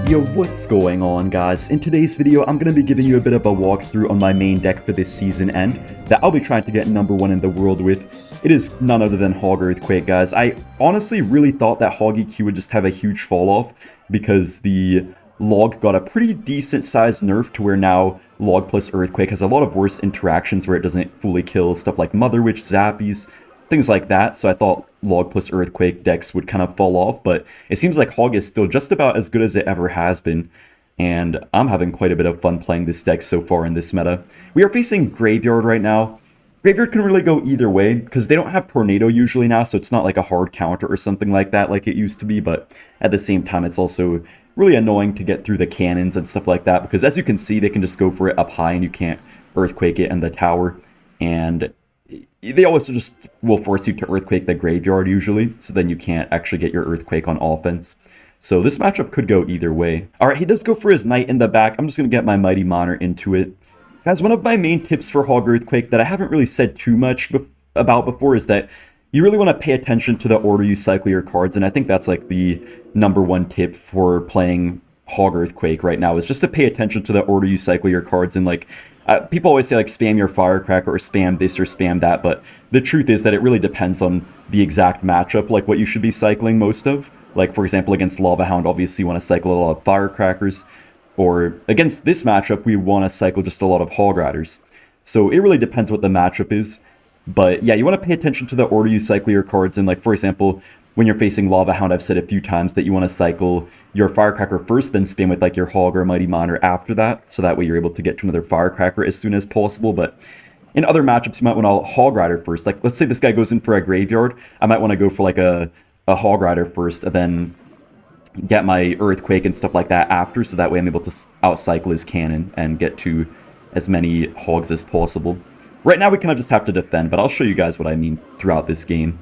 Yo, what's going on, guys? In today's video, I'm going to be giving you a bit of a walkthrough on my main deck for this season end that I'll be trying to get #1 in the world with. It is none other than Hog Earthquake, guys. I honestly really thought that Hog EQ would just have a huge fall off because the Log got a pretty decent sized nerf to where now Log plus Earthquake has a lot of worse interactions where it doesn't fully kill stuff like Mother Witch, Zappies, things like that. So I thought Log plus Earthquake decks would kind of fall off, but it seems like Hog is still just about as good as it ever has been, and I'm having quite a bit of fun playing this deck so far in this meta. We are facing Graveyard right now. Graveyard can really go either way, because they don't have Tornado usually now, so it's not like a hard counter or something like that like it used to be, but at the same time it's also really annoying to get through the cannons and stuff like that, because as you can see, they can just go for it up high and you can't Earthquake it in the tower, and they always just will force you to Earthquake the Graveyard usually, so then you can't actually get your Earthquake on offense. So this matchup could go either way. Alright, he does go for his Knight in the back. I'm just going to get my Mighty Monarch into it. Guys, one of my main tips for Hog Earthquake that I haven't really said too much about before is that you really want to pay attention to the order you cycle your cards, and I think that's like the #1 tip for playing Hog Earthquake right now, is just to pay attention to the order you cycle your cards in. Like, people always say, like, spam your Firecracker or spam this or spam that, but the truth is that it really depends on the exact matchup, like what you should be cycling most of. Like, for example, against Lava Hound, obviously you want to cycle a lot of Firecrackers, or against this matchup, we want to cycle just a lot of Hog Riders. So it really depends what the matchup is. But yeah, you want to pay attention to the order you cycle your cards in. Like, for example, when you're facing Lava Hound, I've said a few times that you want to cycle your Firecracker first, then spam with like your Hog or Mighty Monarch after that, so that way you're able to get to another Firecracker as soon as possible. But in other matchups, you might want to Hog Rider first. Like, let's say this guy goes in for a Graveyard, I might want to go for like a Hog Rider first, and then get my Earthquake and stuff like that after, so that way I'm able to outcycle his cannon and get to as many Hogs as possible. Right now we kind of just have to defend, but I'll show you guys what I mean throughout this game.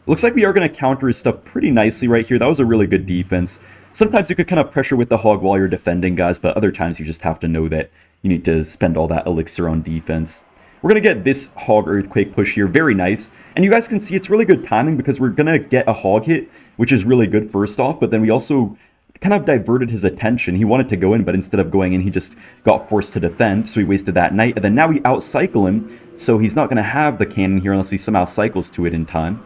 Looks like we are going to counter his stuff pretty nicely right here. That was a really good defense. Sometimes you could kind of pressure with the Hog while you're defending, guys, but other times you just have to know that you need to spend all that elixir on defense. We're going to get this Hog Earthquake push here. Very nice. And you guys can see it's really good timing because we're going to get a Hog hit, which is really good first off, but then we also kind of diverted his attention. He wanted to go in, but instead of going in, he just got forced to defend, so he wasted that Knight, and then now we outcycle him, so he's not going to have the cannon here unless he somehow cycles to it in time,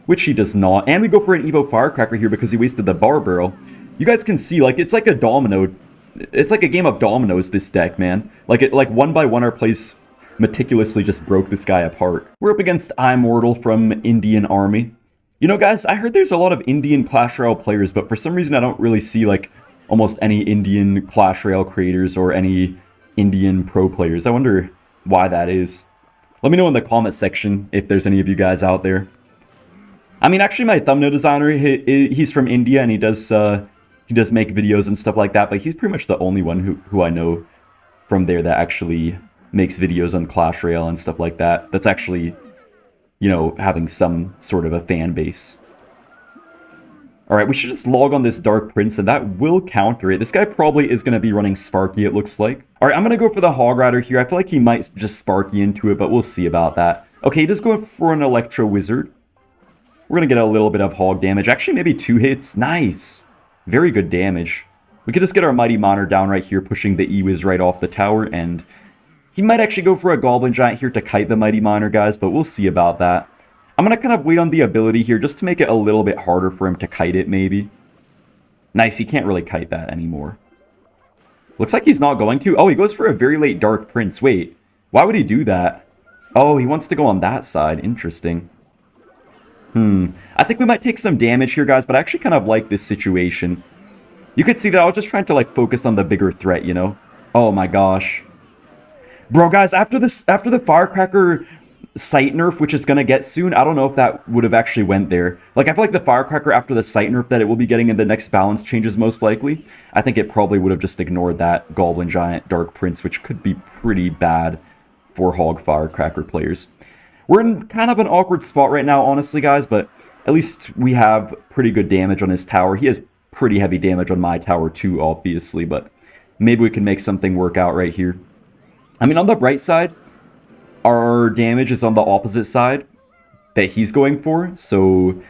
which he does not. And we go for an Evo Firecracker here because he wasted the Bar Barrel. You guys can see, like, it's like a domino. It's like a game of dominoes, this deck, man. Like, one by one, our plays meticulously just broke this guy apart. We're up against Immortal from Indian Army. You know, guys, I heard there's a lot of Indian Clash Royale players, but for some reason I don't really see, like, almost any Indian Clash Royale creators or any Indian pro players. I wonder why that is. Let me know in the comment section if there's any of you guys out there. I mean, actually, my thumbnail designer, he's from India, and he does make videos and stuff like that, but he's pretty much the only one who I know from there that actually makes videos on Clash Royale and stuff like that. That's actually, you know, having some sort of a fan base. Alright, we should just log on this Dark Prince, and that will counter it. This guy probably is going to be running Sparky, it looks like. Alright, I'm going to go for the Hog Rider here. I feel like he might just Sparky into it, but we'll see about that. Okay, he does go for an Electro Wizard. We're going to get a little bit of Hog damage. Actually, maybe 2 hits. Nice. Very good damage. We could just get our Mighty Monarch down right here, pushing the E-Wiz right off the tower, and he might actually go for a Goblin Giant here to kite the Mighty Monarch, guys, but we'll see about that. I'm going to kind of wait on the ability here just to make it a little bit harder for him to kite it, maybe. Nice, he can't really kite that anymore. Looks like he's not going to. Oh, he goes for a very late Dark Prince. Wait, why would he do that? Oh, he wants to go on that side. Interesting. I think we might take some damage here, guys, but I actually kind of like this situation. You could see that I was just trying to, like, focus on the bigger threat, you know? Oh my gosh. Bro, guys, after the Firecracker Sight nerf, which is going to get soon, I don't know if that would have actually went there. Like, I feel like the Firecracker after the Sight nerf that it will be getting in the next balance changes most likely, I think it probably would have just ignored that Goblin Giant Dark Prince, which could be pretty bad for Hog Firecracker players. We're in kind of an awkward spot right now, honestly, guys, but at least we have pretty good damage on his tower. He has pretty heavy damage on my tower too, obviously, but maybe we can make something work out right here. I mean, on the bright side, our damage is on the opposite side that he's going for, so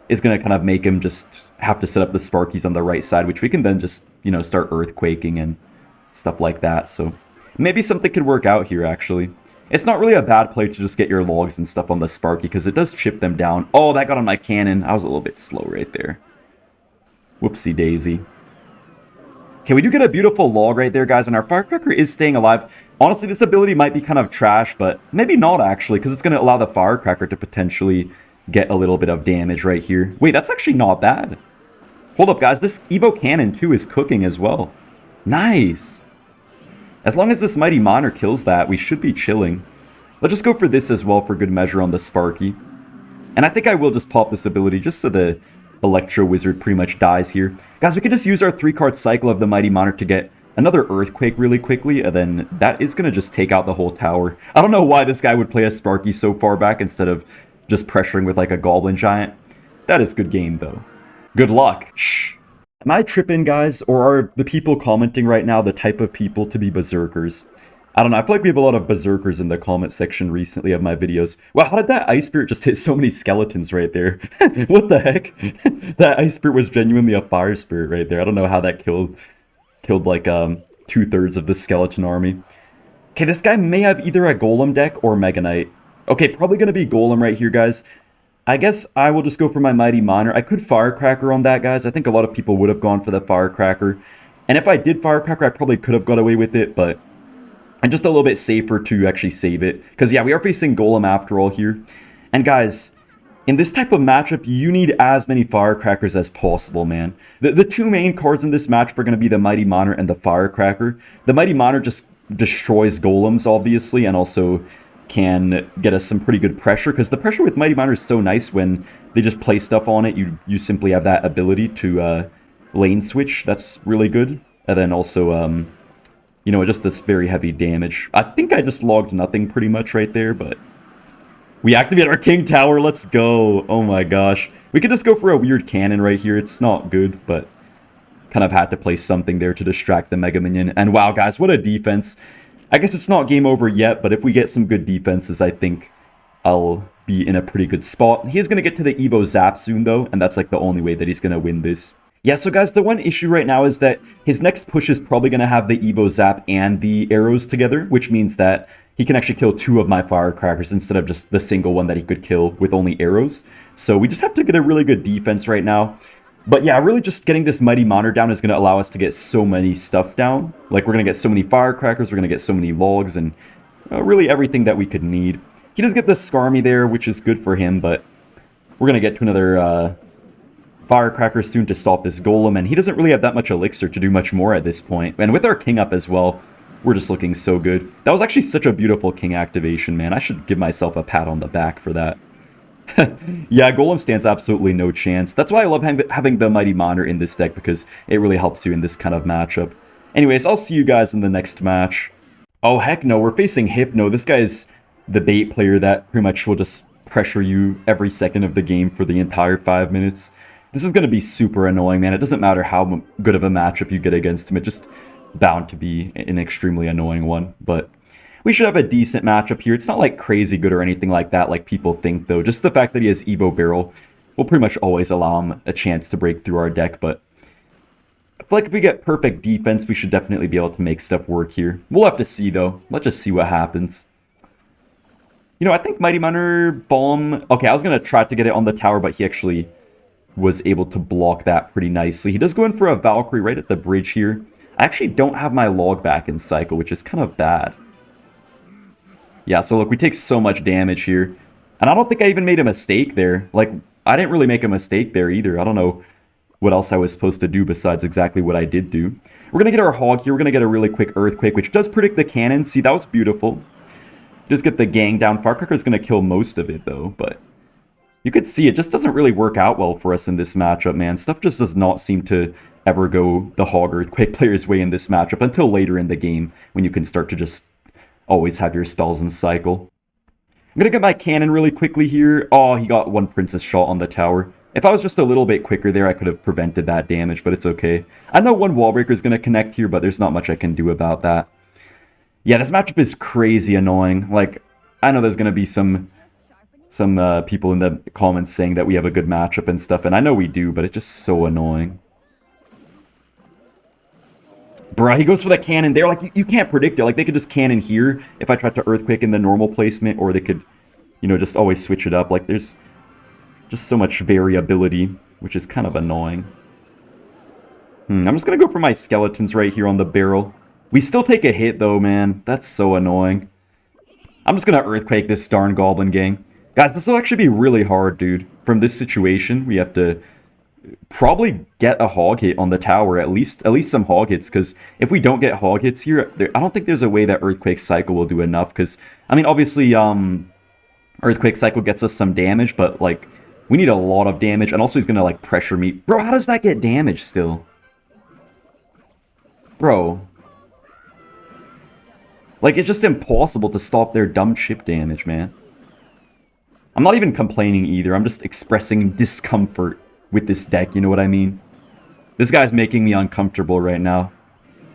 is going to kind of make him just have to set up the Sparkies on the right side, which we can then just, you know, start earthquaking and stuff like that. So maybe something could work out here, actually. It's not really a bad play to just get your logs and stuff on the Sparky, because it does chip them down. Oh, that got on my cannon. I was a little bit slow right there. Whoopsie daisy. Okay, we do get a beautiful log right there, guys, and our Firecracker is staying alive. Honestly, this ability might be kind of trash, but maybe not, actually, because it's going to allow the Firecracker to potentially get a little bit of damage right here. Wait, that's actually not bad. Hold up, guys. This Evo Cannon, too, is cooking as well. Nice. As long as this Mighty Monitor kills that, we should be chilling. Let's just go for this as well for good measure on the Sparky. And I think I will just pop this ability just so the Electro Wizard pretty much dies here. Guys, we can just use our 3-card cycle of the Mighty Monitor to get another Earthquake really quickly, and then that is going to just take out the whole tower. I don't know why this guy would play a Sparky so far back instead of just pressuring with like a Goblin Giant. That is good game, though. Good luck. Shh. Am I tripping, guys, or are the people commenting right now the type of people to be berserkers? I don't know, I feel like we have a lot of berserkers in the comment section recently of my videos. Wow, how did that Ice Spirit just hit so many skeletons right there? What the heck? That Ice Spirit was genuinely a Fire Spirit right there. I don't know how that killed like 2/3 of the skeleton army. Okay, this guy may have either a Golem deck or Mega Knight. Okay, probably going to be Golem right here, guys. I guess I will just go for my Mighty Monitor. I could Firecracker on that, guys. I think a lot of people would have gone for the Firecracker. And if I did Firecracker, I probably could have got away with it, but I'm just a little bit safer to actually save it. Because, yeah, we are facing Golem after all here. And, guys, in this type of matchup, you need as many Firecrackers as possible, man. The two main cards in this matchup are going to be the Mighty Monitor and the Firecracker. The Mighty Monitor just destroys Golems, obviously, and also can get us some pretty good pressure, because the pressure with Mighty Monitor is so nice when they just play stuff on it. You simply have that ability to lane switch. That's really good. And then also, you know, just this very heavy damage. I think I just logged nothing pretty much right there, but we activate our King Tower. Let's go. Oh my gosh. We could just go for a weird cannon right here. It's not good, but kind of had to play something there to distract the Mega Minion. And wow, guys, what a defense. I guess it's not game over yet, but if we get some good defenses, I think I'll be in a pretty good spot. He is going to get to the Evo Zap soon, though, and that's like the only way that he's going to win this. Yeah, so guys, the one issue right now is that his next push is probably going to have the Evo Zap and the arrows together, which means that he can actually kill 2 of my Firecrackers instead of just the single one that he could kill with only arrows. So we just have to get a really good defense right now. But yeah, really just getting this Mighty Monitor down is going to allow us to get so many stuff down. Like, we're going to get so many Firecrackers, we're going to get so many logs, and really everything that we could need. He does get the Skarmy there, which is good for him, but we're going to get to another Firecracker soon to stop this Golem, and he doesn't really have that much Elixir to do much more at this point. And with our King up as well, we're just looking so good. That was actually such a beautiful King activation, man. I should give myself a pat on the back for that. Yeah, Golem stands absolutely no chance. That's why I love having the Mighty Monitor in this deck, because it really helps you in this kind of matchup. Anyways, I'll see you guys in the next match. Oh, heck no, we're facing Hypno. This guy's the bait player that pretty much will just pressure you every second of the game for the entire 5 minutes. This is going to be super annoying, man. It doesn't matter how good of a matchup you get against him. It's just bound to be an extremely annoying one, but we should have a decent matchup here. It's not like crazy good or anything like that like people think, though. Just the fact that he has Evo Barrel will pretty much always allow him a chance to break through our deck, but I feel like if we get perfect defense, we should definitely be able to make stuff work here. We'll have to see, though. Let's just see what happens. You know, I think Mighty Monitor Bomb... Okay, I was going to try to get it on the tower, but he actually was able to block that pretty nicely. He does go in for a Valkyrie right at the bridge here. I actually don't have my log back in cycle, which is kind of bad. Yeah, so look, we take so much damage here. And I don't think I even made a mistake there. Like, I didn't really make a mistake there either. I don't know what else I was supposed to do besides exactly what I did do. We're going to get our Hog here. We're going to get a really quick Earthquake, which does predict the cannon. See, that was beautiful. Just get the gang down. Firecracker's going to kill most of it, though, but you could see it just doesn't really work out well for us in this matchup, man. Stuff just does not seem to ever go the Hog Earthquake player's way in this matchup until later in the game when you can start to just always have your spells in cycle. I'm going to get my cannon really quickly here. Oh, he got one Princess shot on the tower. If I was just a little bit quicker there, I could have prevented that damage, but it's okay. I know one wall breaker is going to connect here, but there's not much I can do about that. Yeah, this matchup is crazy annoying. Like, I know there's going to be some some people in the comments saying that we have a good matchup and stuff, and I know we do, but it's just so annoying. Bruh, he goes for the cannon there. Like, you can't predict it. Like, they could just cannon here if I tried to Earthquake in the normal placement, or they could, you know, just always switch it up. Like, there's just so much variability, which is kind of annoying. I'm just going to go for my skeletons right here on the barrel. We still take a hit, though, man. That's so annoying. I'm just going to Earthquake this darn Goblin gang. Guys, this will actually be really hard, dude. From this situation, we have to probably get a hog hit on the tower, at least some hog hits, because if we don't get hog hits here, I don't think there's a way that Earthquake Cycle will do enough, because, I mean, obviously, Earthquake Cycle gets us some damage, but, like, we need a lot of damage, and also he's gonna, like, pressure me. Bro, how does that get damage still? Bro. Like, it's just impossible to stop their dumb chip damage, man. I'm not even complaining either, I'm just expressing discomfort with this deck, you know what I mean? This guy's making me uncomfortable right now.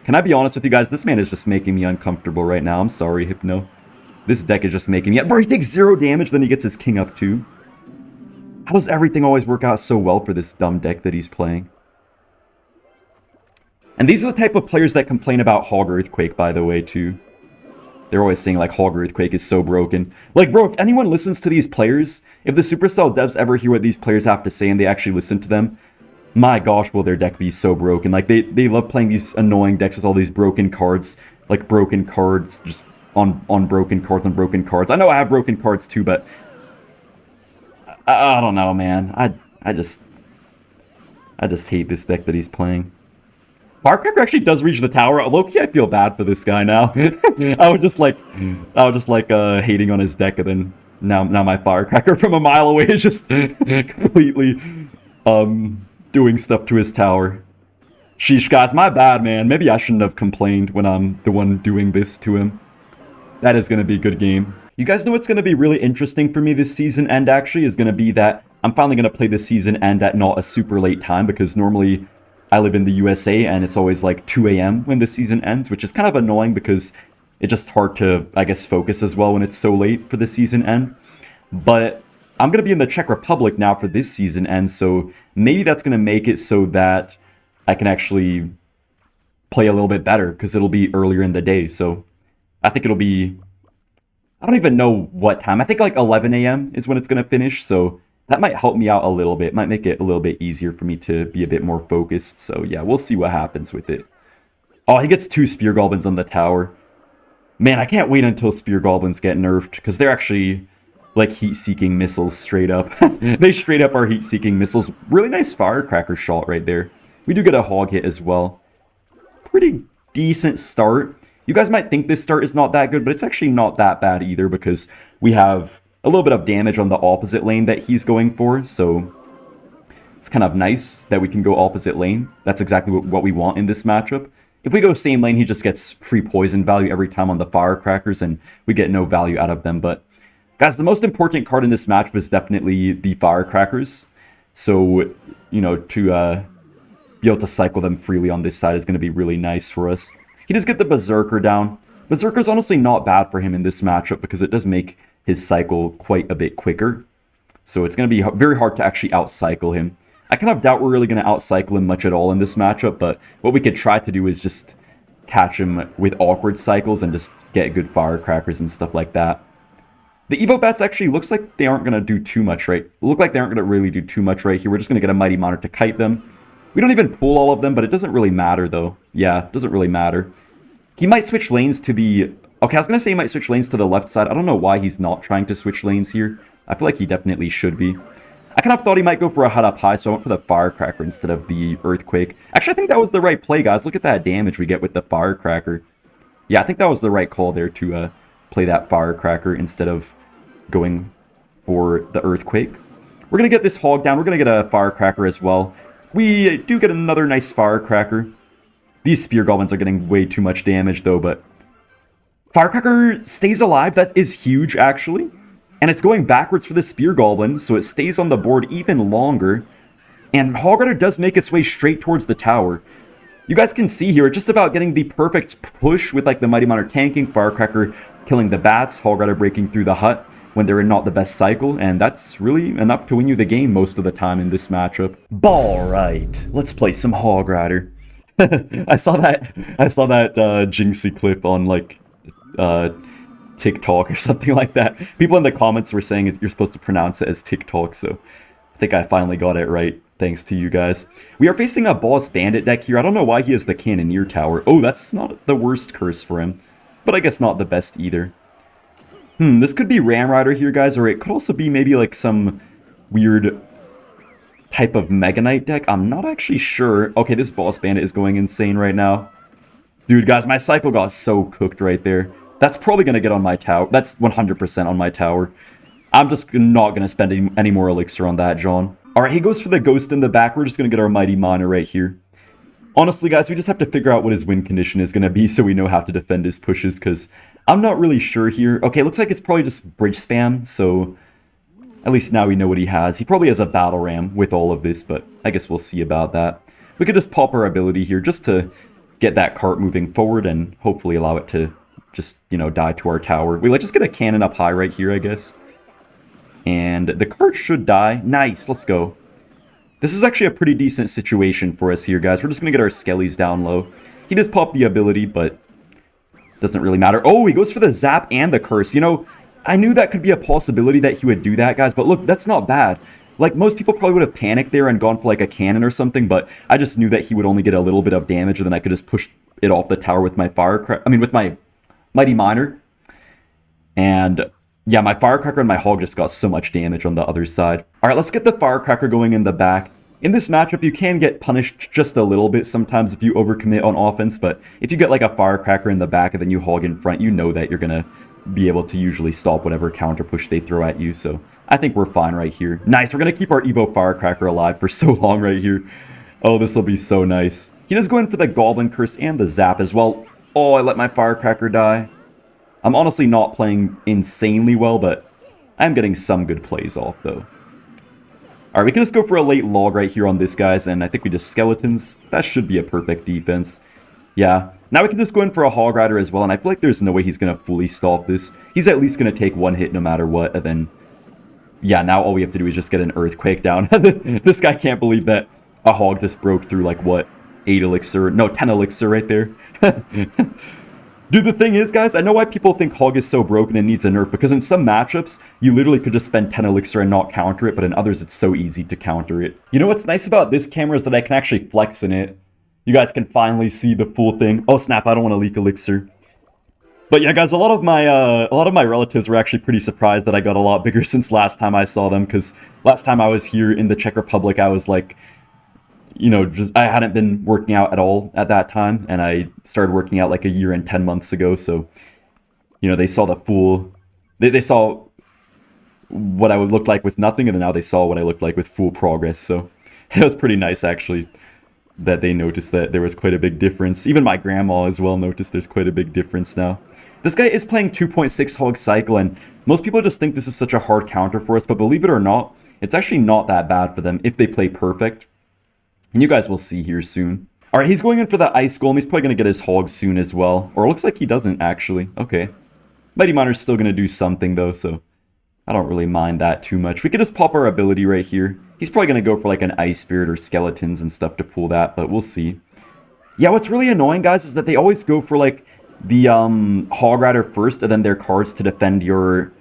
Can I be honest with you guys? This man is just making me uncomfortable right now. I'm sorry, Hypno. This deck is just making me... Bro, he takes 0 damage, then he gets his king up too. How does everything always work out so well for this dumb deck that he's playing? And these are the type of players that complain about Hog Earthquake, by the way, too. They're always saying, like, Hog Earthquake is so broken. Like, bro, if anyone listens to these players, if the Supercell devs ever hear what these players have to say and they actually listen to them, my gosh, will their deck be so broken. Like, they love playing these annoying decks with all these broken cards. Like, broken cards, just on broken cards on broken cards. I know I have broken cards, too, but... I don't know, man. I just hate this deck that he's playing. Firecracker actually does reach the tower. Low-key, I feel bad for this guy now. I was just like hating on his deck, and then now my Firecracker from a mile away is just completely doing stuff to his tower. Sheesh, guys, my bad, man. Maybe I shouldn't have complained when I'm the one doing this to him. That is gonna be a good game. You guys know what's gonna be really interesting for me this season end actually is gonna be that I'm finally gonna play the season end at not a super late time, because normally I live in the USA, and it's always like 2 a.m. when the season ends, which is kind of annoying because it's just hard to, I guess, focus as well when it's so late for the season end. But I'm going to be in the Czech Republic now for this season end, so maybe that's going to make it so that I can actually play a little bit better, because it'll be earlier in the day. So I think it'll be, I don't even know what time. I think like 11 a.m. is when it's going to finish, so that might help me out a little bit. Might make it a little bit easier for me to be a bit more focused. So yeah, we'll see what happens with it. Oh, he gets 2 Spear Goblins on the tower. Man, I can't wait until Spear Goblins get nerfed, because they're actually like heat-seeking missiles straight up. They straight up are heat-seeking missiles. Really nice Firecracker shot right there. We do get a hog hit as well. Pretty decent start. You guys might think this start is not that good, but it's actually not that bad either, because we have a little bit of damage on the opposite lane that he's going for, so it's kind of nice that we can go opposite lane. That's exactly what we want in this matchup. If we go same lane, he just gets free poison value every time on the Firecrackers, and we get no value out of them. But guys, the most important card in this matchup is definitely the Firecrackers. So, you know, to be able to cycle them freely on this side is going to be really nice for us. He does get the Berserker down. Berserker's honestly not bad for him in this matchup, because it does make his cycle quite a bit quicker. So it's going to be very hard to actually outcycle him. I kind of doubt we're really going to outcycle him much at all in this matchup, but what we could try to do is just catch him with awkward cycles and just get good Firecrackers and stuff like that. The Evo Bats actually looks like they aren't going to do too much right. Look like they aren't going to really do too much right here. We're just going to get a Mighty Monitor to kite them. We don't even pull all of them, but it doesn't really matter though. Yeah, it doesn't really matter. He might switch lanes to the... Okay, I was going to say he might switch lanes to the left side. I don't know why he's not trying to switch lanes here. I feel like he definitely should be. I kind of thought he might go for a hut up high, so I went for the Firecracker instead of the Earthquake. Actually, I think that was the right play, guys. Look at that damage we get with the Firecracker. Yeah, I think that was the right call there to play that Firecracker instead of going for the Earthquake. We're going to get this Hog down. We're going to get a Firecracker as well. We do get another nice Firecracker. These Spear Goblins are getting way too much damage, though, but Firecracker stays alive. That is huge, actually. And it's going backwards for the Spear Goblin, so it stays on the board even longer. And Hog Rider does make its way straight towards the tower. You guys can see here, just about getting the perfect push with like the Mighty Monitor tanking, Firecracker killing the bats, Hog Rider breaking through the hut. when they're not the best cycle, and that's really enough to win you the game most of the time in this matchup. Alright, let's play some Hog Rider. I saw that Jinxie clip on like TikTok or something like that. People in the comments were saying you're supposed to pronounce it as TikTok, so I think I finally got it right. Thanks to you guys. We are facing a Boss Bandit deck here. I don't know why he has the Cannoneer Tower. Oh, that's not the worst curse for him, but I guess not the best either. This could be Ram Rider here, guys, or it could also be maybe like some weird type of Mega Knight deck. I'm not actually sure. Okay, this Boss Bandit is going insane right now. Dude, guys, my cycle got so cooked right there. That's probably going to get on my tower. That's 100% on my tower. I'm just not going to spend any more elixir on that, John. Alright, he goes for the Ghost in the back. We're just going to get our Mighty Miner right here. Honestly, guys, we just have to figure out what his win condition is going to be so we know how to defend his pushes, because I'm not really sure here. Okay, looks like it's probably just bridge spam, so at least now we know what he has. He probably has a Battle Ram with all of this, but I guess we'll see about that. We could just pop our ability here just to get that cart moving forward and hopefully allow it to just, you know, die to our tower. We let's just get a cannon up high right here, I guess. And the cart should die. Nice, let's go. This is actually a pretty decent situation for us here, guys. We're just going to get our skellies down low. He does pop the ability, but doesn't really matter. Oh, he goes for the zap and the curse. You know, I knew that could be a possibility that he would do that, guys, but look, that's not bad. Like, most people probably would have panicked there and gone for, like, a cannon or something, but I just knew that he would only get a little bit of damage, and then I could just push it off the tower with my with my Mighty Miner. And yeah, my Firecracker and my Hog just got so much damage on the other side. Alright, let's get the Firecracker going in the back. In this matchup, you can get punished just a little bit sometimes if you overcommit on offense, but if you get like a Firecracker in the back and then you Hog in front, you know that you're gonna be able to usually stop whatever counter push they throw at you, so I think we're fine right here. Nice, we're gonna keep our Evo Firecracker alive for so long right here. Oh, this will be so nice. He does go in for the Goblin Curse and the Zap as well. Oh, I let my Firecracker die. I'm honestly not playing insanely well, but I'm getting some good plays off, though. Alright, we can just go for a late log right here on this, guys, and I think we just Skeletons. That should be a perfect defense. Yeah. Now we can just go in for a Hog Rider as well, and I feel like there's no way he's going to fully stop this. He's at least going to take one hit no matter what, and then yeah, now all we have to do is just get an Earthquake down. This guy can't believe that a Hog just broke through, like, what, 8 elixir? No, 10 elixir right there. Dude, the thing is, guys, I know why people think Hog is so broken and needs a nerf, because in some matchups, you literally could just spend 10 elixir and not counter it, but in others, it's so easy to counter it. You know what's nice about this camera is that I can actually flex in it. You guys can finally see the full thing. Oh, snap, I don't want to leak elixir. But yeah, guys, a lot of my relatives were actually pretty surprised that I got a lot bigger since last time I saw them, because last time I was here in the Czech Republic, I was like, you know, I hadn't been working out at all at that time, and I started working out like a year and 10 months ago, so, you know, they saw the full, they saw what I would look like with nothing, and then now they saw what I looked like with full progress, so it was pretty nice, actually, that they noticed that there was quite a big difference. Even my grandma as well noticed there's quite a big difference now. This guy is playing 2.6 Hog cycle, and most people just think this is such a hard counter for us, but believe it or not, it's actually not that bad for them if they play perfect. And you guys will see here soon. Alright, he's going in for the Ice Golem. He's probably going to get his Hog soon as well. Or it looks like he doesn't, actually. Okay. Mighty Miner's still going to do something, though, so I don't really mind that too much. We could just pop our ability right here. He's probably going to go for like an Ice Spirit or Skeletons and stuff to pull that, but we'll see. Yeah, what's really annoying, guys, is that they always go for like the Hog Rider first and then their cards to defend your...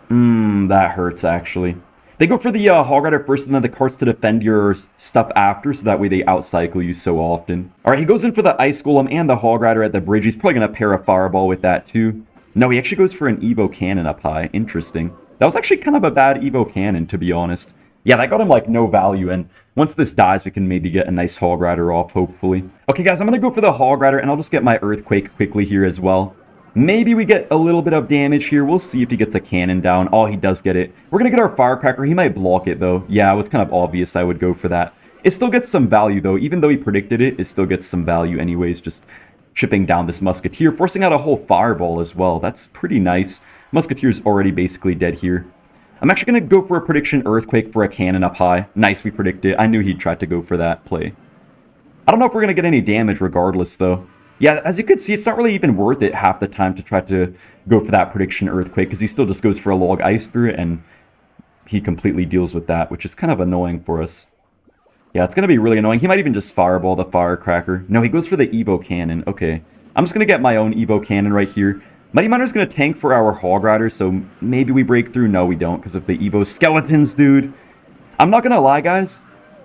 that hurts, actually. They go for the Hog Rider first and then the cards to defend your stuff after, so that way they outcycle you so often. Alright, he goes in for the Ice Golem and the Hog Rider at the bridge. He's probably going to pair a Fireball with that too. No, he actually goes for an Evo Cannon up high. Interesting. That was actually kind of a bad Evo Cannon, to be honest. Yeah, that got him like no value, and once this dies, we can maybe get a nice Hog Rider off, hopefully. Okay, guys, I'm going to go for the Hog Rider, and I'll just get my Earthquake quickly here as well. Maybe we get a little bit of damage here. We'll see if he gets a cannon down. Oh, he does get it. We're going to get our Firecracker. He might block it, though. Yeah, it was kind of obvious I would go for that. It still gets some value, though. Even though he predicted it, it still gets some value anyways, just chipping down this Musketeer, forcing out a whole Fireball as well. That's pretty nice. Musketeer's already basically dead here. I'm actually going to go for a prediction Earthquake for a cannon up high. Nice, we predicted. I knew he'd try to go for that play. I don't know if we're going to get any damage regardless, though. Yeah, as you can see, it's not really even worth it half the time to try to go for that prediction Earthquake, because he still just goes for a Log Ice Spirit, and he completely deals with that, which is kind of annoying for us. Yeah, it's going to be really annoying. He might even just Fireball the Firecracker. No, he goes for the Evo Cannon. Okay, I'm just going to get my own Evo Cannon right here. Mighty Miner's going to tank for our Hog Rider, so maybe we break through. No, we don't, because of the Evo Skeletons, dude. I'm not going to lie, guys.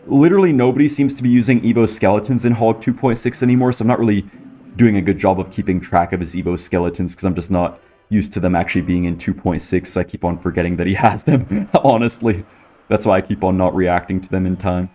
Literally nobody seems to be using Evo Skeletons in Hog 2.6 anymore, so I'm not really doing a good job of keeping track of his Evo Skeletons, because I'm just not used to them actually being in 2.6, so I keep on forgetting that he has them, honestly. That's why I keep on not reacting to them in time.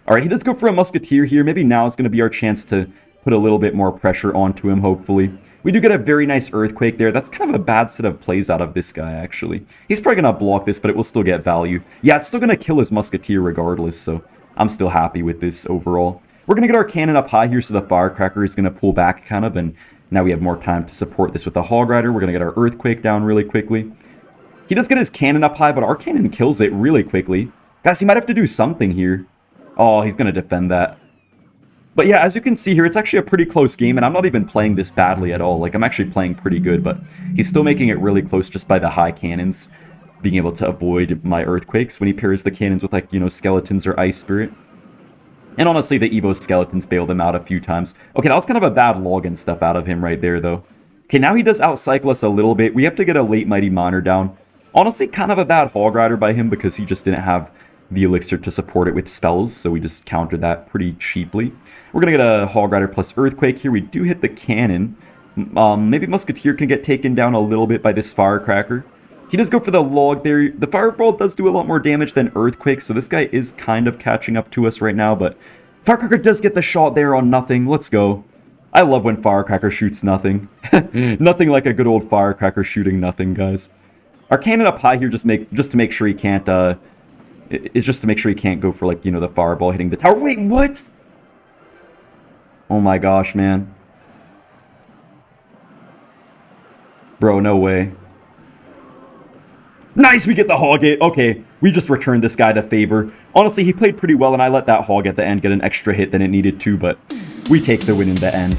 Alright, he does go for a Musketeer here. Maybe now is going to be our chance to put a little bit more pressure onto him, hopefully. We do get a very nice Earthquake there. That's kind of a bad set of plays out of this guy, actually. He's probably going to block this, but it will still get value. Yeah, it's still going to kill his Musketeer regardless, so I'm still happy with this overall. We're going to get our cannon up high here, so the Firecracker is going to pull back, kind of, and now we have more time to support this with the Hog Rider. We're going to get our Earthquake down really quickly. He does get his cannon up high, but our cannon kills it really quickly. Guys, he might have to do something here. Oh, he's going to defend that. But yeah, as you can see here, it's actually a pretty close game, and I'm not even playing this badly at all. Like, I'm actually playing pretty good, but he's still making it really close just by the high cannons, being able to avoid my Earthquakes when he pairs the cannons with, like, you know, Skeletons or Ice Spirit. And honestly, the Evo Skeletons bailed him out a few times. Okay, that was kind of a bad login stuff out of him right there, though. Okay, now he does outcycle us a little bit. We have to get a late Mighty Miner down. Honestly, kind of a bad Hog Rider by him because he just didn't have the elixir to support it with spells, so we just countered that pretty cheaply. We're going to get a Hog Rider plus Earthquake here. We do hit the cannon. Maybe Musketeer can get taken down a little bit by this Firecracker. He does go for the log there. The Fireball does do a lot more damage than Earthquake, so this guy is kind of catching up to us right now, but Firecracker does get the shot there on nothing. Let's go. I love when Firecracker shoots nothing. Nothing like a good old Firecracker shooting nothing, guys. Our cannon up high here just to make sure he can't, is just to make sure he can't go for, like, you know, the Fireball hitting the tower. Wait, what? Oh my gosh, man. Bro, no way. Nice, we get the Hog hit. Okay, we just returned this guy the favor. Honestly, he played pretty well, and I let that Hog at the end get an extra hit than it needed to, but we take the win in the end.